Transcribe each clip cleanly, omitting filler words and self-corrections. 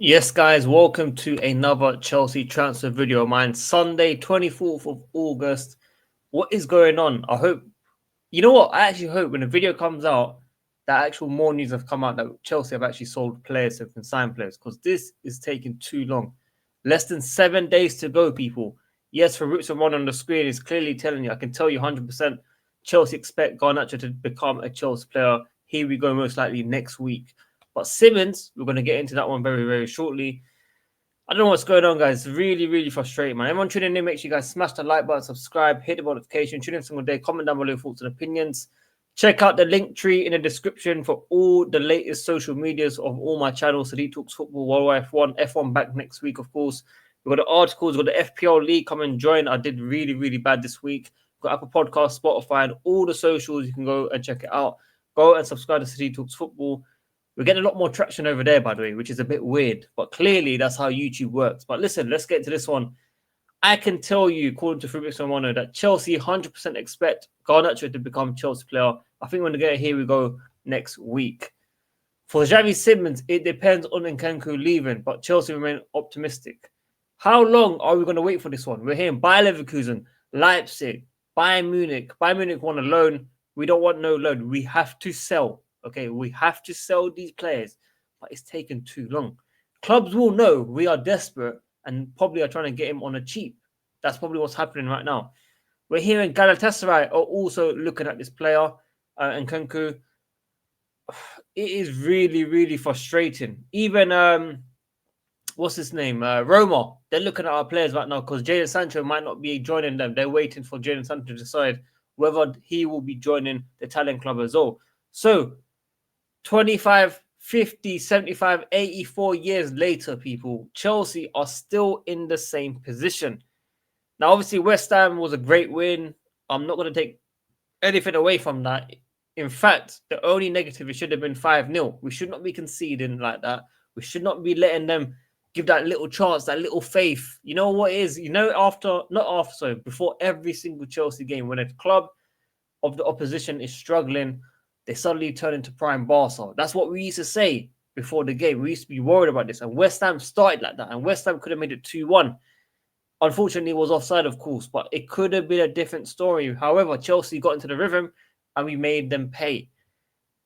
Yes, guys, welcome to another Chelsea transfer video of mine. Sunday, 24th of August. What is going on? I hope, you know what? I actually hope when the video comes out, that actual more news have come out that Chelsea have actually sold players, so can sign players, because this is taking too long. Less than 7 days to go, people. Yes, Fabrizio Romano on the screen is clearly telling you, I can tell you 100% Chelsea expect Garnacho to become a Chelsea player. Here we go, most likely next week. But SIMONS, we're going to get into that one very, very shortly. I don't know what's going on, guys. Really, really frustrating, man. Everyone tuning in, make sure you guys smash the like button, subscribe, hit the notification, tune in single day, comment down below your thoughts and opinions. Check out the link tree in the description for all the latest social medias of all my channels. So Talks Football, World F1, F1 back next week, of course. We've got the articles, we've got the FPL League. Come and join. I did really, really bad this week. We've got Apple Podcasts, Spotify, and all the socials. You can go and check it out. Go and subscribe to City Talks Football. We're getting a lot more traction over there, by the way, which is a bit weird. But clearly, that's how YouTube works. But listen, let's get to this one. I can tell you, according to Fabrizio Romano, that Chelsea 100% expect Garnacho to become Chelsea player. I think we're going to get Here We Go next week. For XAVI SIMONS, it depends on Nkunku leaving, but Chelsea remain optimistic. How long are we going to wait for this one? We're hearing Bayer Leverkusen, Leipzig, Bayern Munich. Bayern Munich want a loan. We don't want no loan. We have to sell. Okay, we have to sell these players, but it's taken too long. Clubs will know we are desperate and probably are trying to get him on a cheap. That's probably what's happening right now. We're hearing Galatasaray are also looking at this player, Nkunku. It is really, really frustrating. Even, what's his name? Roma. They're looking at our players right now because Jadon Sancho might not be joining them. They're waiting for Jadon Sancho to decide whether he will be joining the Italian club as well. So, 25, 50, 75, 84 years later, people, Chelsea are still in the same position. Now, obviously, West Ham was a great win. I'm not going to take anything away from that. In fact, the only negative, it should have been 5-0. We should not be conceding like that. We should not be letting them give that little chance, that little faith. You know what it is? You know, before every single Chelsea game, when a club of the opposition is struggling, they suddenly turn into prime Barca. That's what we used to say before the game. We used to be worried about this. And West Ham started like that. And West Ham could have made it 2-1. Unfortunately, it was offside, of course. But it could have been a different story. However, Chelsea got into the rhythm and we made them pay.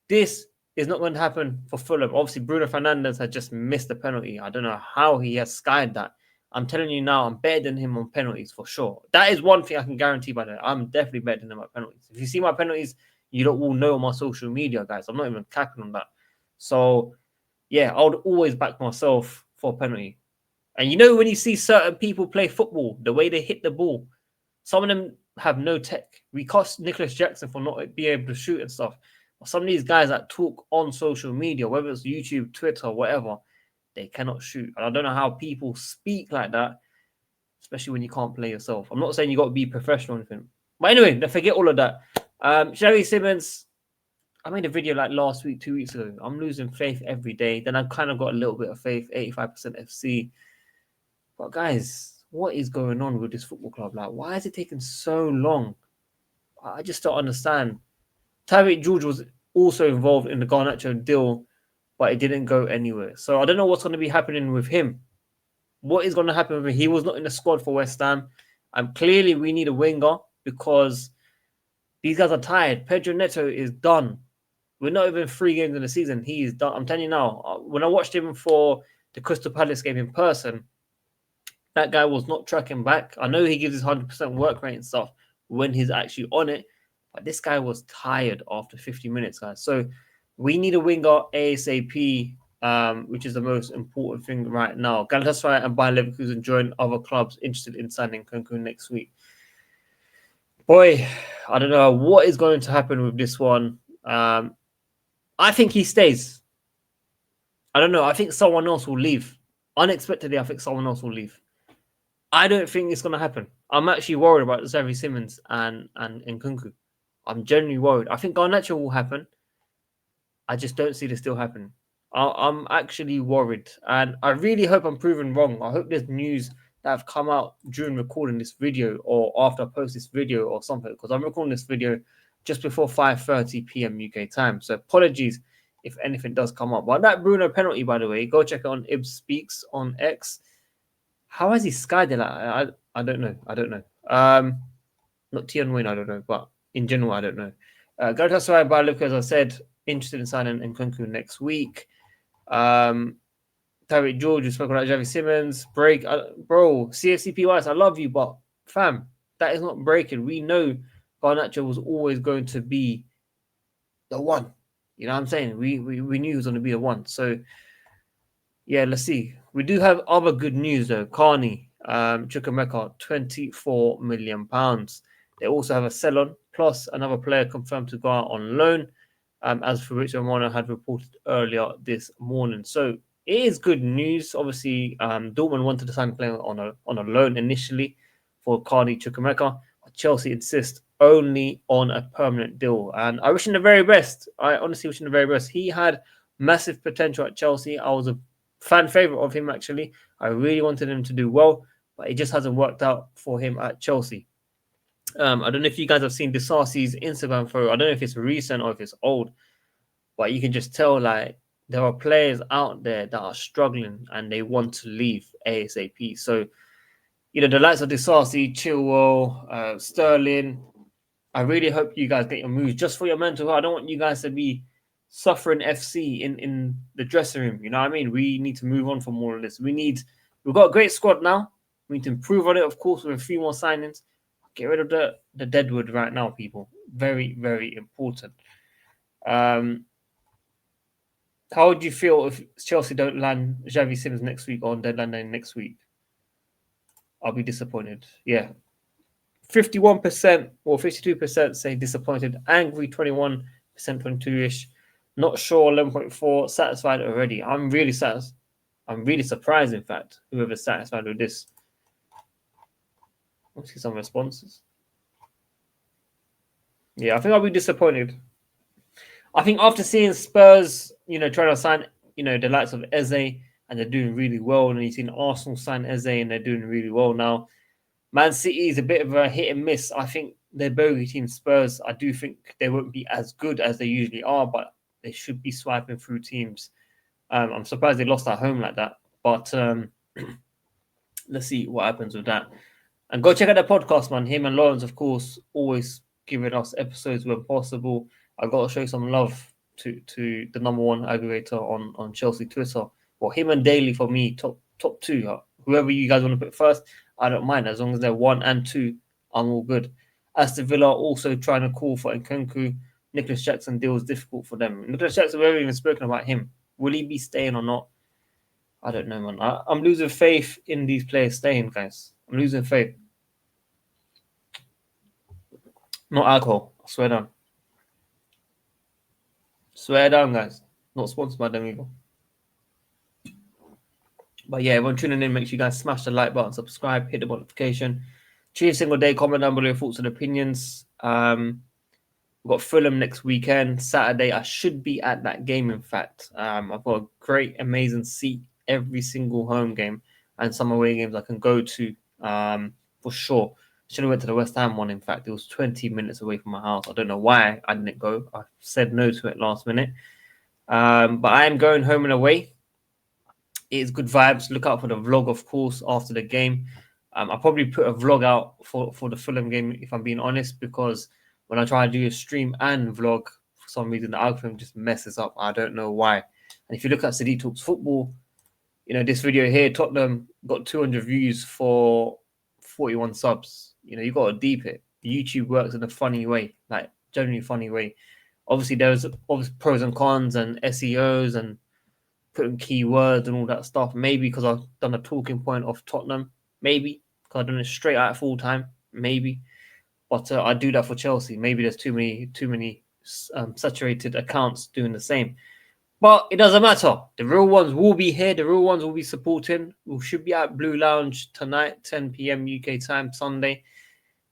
This is not going to happen for Fulham. Obviously, Bruno Fernandes had just missed the penalty. I don't know how he has skied that. I'm telling you now, I'm better than him on penalties for sure. That is one thing I can guarantee, by the way. I'm definitely better than him at penalties. If you see my penalties, you don't all know on my social media, guys. I'm not even capping on that. So, yeah, I would always back myself for a penalty. And you know, when you see certain people play football, the way they hit the ball, some of them have no tech. We cost Nicholas Jackson for not being able to shoot and stuff. But some of these guys that talk on social media, whether it's YouTube, Twitter, whatever, they cannot shoot. And I don't know how people speak like that, especially when you can't play yourself. I'm not saying you got to be professional or anything. But anyway, forget all of that. XAVI SIMONS, I made a video like last week, 2 weeks ago. I'm losing faith every day. Then I've kind of got a little bit of faith, 85% FC. But guys, what is going on with this football club? Like, why is it taking so long? I just don't understand. Tyreek George was also involved in the Garnacho deal, but it didn't go anywhere. So I don't know what's going to be happening with him. What is going to happen with him? He was not in the squad for West Ham. And clearly we need a winger because these guys are tired. Pedro Neto is done. We're not even 3 games in the season. He is done. I'm telling you now, when I watched him for the Crystal Palace game in person, that guy was not tracking back. I know he gives his 100% work rate and stuff when he's actually on it, but this guy was tired after 50 minutes, guys. So we need a winger ASAP, which is the most important thing right now. Galatasaray and Bayer Leverkusen join other clubs interested in signing Nkunku next week. Boy, I don't know what is going to happen with this one. I think he stays. I don't know. I think someone else will leave. Unexpectedly, I think someone else will leave. I don't think it's going to happen. I'm actually worried about XAVI SIMONS and Nkunku. I'm genuinely worried. I think Garnacho will happen. I just don't see this still happening. I'm actually worried. And I really hope I'm proven wrong. I hope there's news that have come out during recording this video or after I post this video or something. Because I'm recording this video just before 5:30 p.m. UK time. So apologies if anything does come up. But that Bruno penalty, by the way, go check it on Ibs Speaks on X. How has he skied it? I don't know. I don't know. Not Tian Win, I don't know, but in general, I don't know. Galatasaray by Lucas, as I said, interested in signing Nkunku next week. Tariq George, we spoke about XAVI SIMONS. Break, bro, CFCP I love you, but fam, that is not breaking. We know Garnacho was always going to be the one. You know what I'm saying? We knew he was going to be the one. So, yeah, let's see. We do have other good news, though. Carney, Chukwuemeka, £24 million. They also have a sell-on, plus another player confirmed to go out on loan, as Fabrizio Romano had reported earlier this morning. So, it is good news. Obviously, Dortmund wanted to sign a player on a loan initially for Carney Chukwuemeka. Chelsea insist only on a permanent deal. And I wish him the very best. I honestly wish him the very best. He had massive potential at Chelsea. I was a fan favourite of him, actually. I really wanted him to do well, but it just hasn't worked out for him at Chelsea. I don't know if you guys have seen Disasi's Instagram photo. I don't know if it's recent or if it's old, but you can just tell, like, there are players out there that are struggling and they want to leave ASAP. So, you know, the likes of Disasi, Chilwell, Sterling, I really hope you guys get your moves just for your mental health. I don't want you guys to be suffering FC in the dressing room. You know what I mean? We need to move on from all of this. We've got a great squad now. We need to improve on it, of course, with a few more signings. Get rid of the deadwood right now, people. Very, very important. How would you feel if Chelsea don't land XAVI SIMONS next week or on deadline day next week? I'll be disappointed. Yeah. 51% or 52% say disappointed. Angry 21%, 22-ish. Not sure 11.4. Satisfied already. I'm really satisfied. I'm really surprised, in fact, whoever's satisfied with this. Let's see some responses. Yeah, I think I'll be disappointed. I think after seeing Spurs, you know, trying to sign, you know, the likes of Eze and they're doing really well, and you've seen Arsenal sign Eze and they're doing really well now. Man City is a bit of a hit and miss. I think they're bogey team Spurs. I do think they won't be as good as they usually are, but they should be swiping through teams. I'm surprised they lost at home like that. But let's see what happens with that. And go check out the podcast, man. Him and Lawrence, of course, always giving us episodes when possible. I've got to show some love to the number one aggregator on Chelsea Twitter. Well, him and Daly for me, top two. Whoever you guys want to put first, I don't mind. As long as they're 1 and 2, I'm all good. Aston Villa also trying to call for Nkunku. Nicholas Jackson deal is difficult for them. Nicholas Jackson, we haven't even spoken about him. Will he be staying or not? I don't know, man. I'm losing faith in these players staying, guys. I'm losing faith. Not alcohol. I swear down. Swear down, guys. Not sponsored by them either. But yeah, everyone tuning in, make sure you guys smash the like button, subscribe, hit the notification. Every single day, comment down below your thoughts and opinions. We've got Fulham next weekend. Saturday, I should be at that game, in fact. I've got a great, amazing seat every single home game and some away games I can go to for sure. Should have went to the West Ham one, in fact. It was 20 minutes away from my house. I don't know why I didn't go. I said no to it last minute. But I am going home and away. It is good vibes. Look out for the vlog, of course, after the game. I'll probably put a vlog out for the Fulham game, if I'm being honest, because when I try to do a stream and vlog, for some reason, the algorithm just messes up. I don't know why. And if you look at Sadiq Talks Football, you know, this video here, Tottenham got 200 views for 41 subs. You know, you got to deep it. YouTube works in a funny way, like generally funny way. Obviously, there's pros and cons and SEOs and putting keywords and all that stuff. Maybe because I've done a talking point of Tottenham. Maybe because I've done it straight out full time. Maybe. But I do that for Chelsea. Maybe there's too many saturated accounts doing the same. But it doesn't matter. The real ones will be here. The real ones will be supporting. We should be at Blue Lounge tonight, 10 p.m. UK time, Sunday.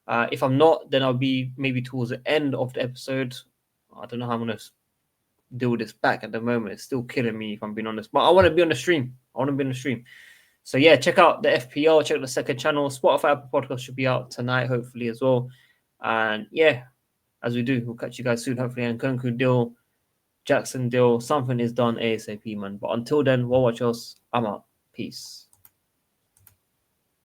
If I'm not, then I'll be maybe towards the end of the episode. I don't know how I'm going to deal this back at the moment. It's still killing me, if I'm being honest. But I want to be on the stream. So yeah, check out the FPL, check out the second channel. Spotify, Apple Podcast should be out tonight, hopefully, as well. And yeah, as we do, we'll catch you guys soon. Hopefully, Nkunku deal Jackson deal, something is done ASAP, man. But until then, WorldWideChels, I'm out. Peace.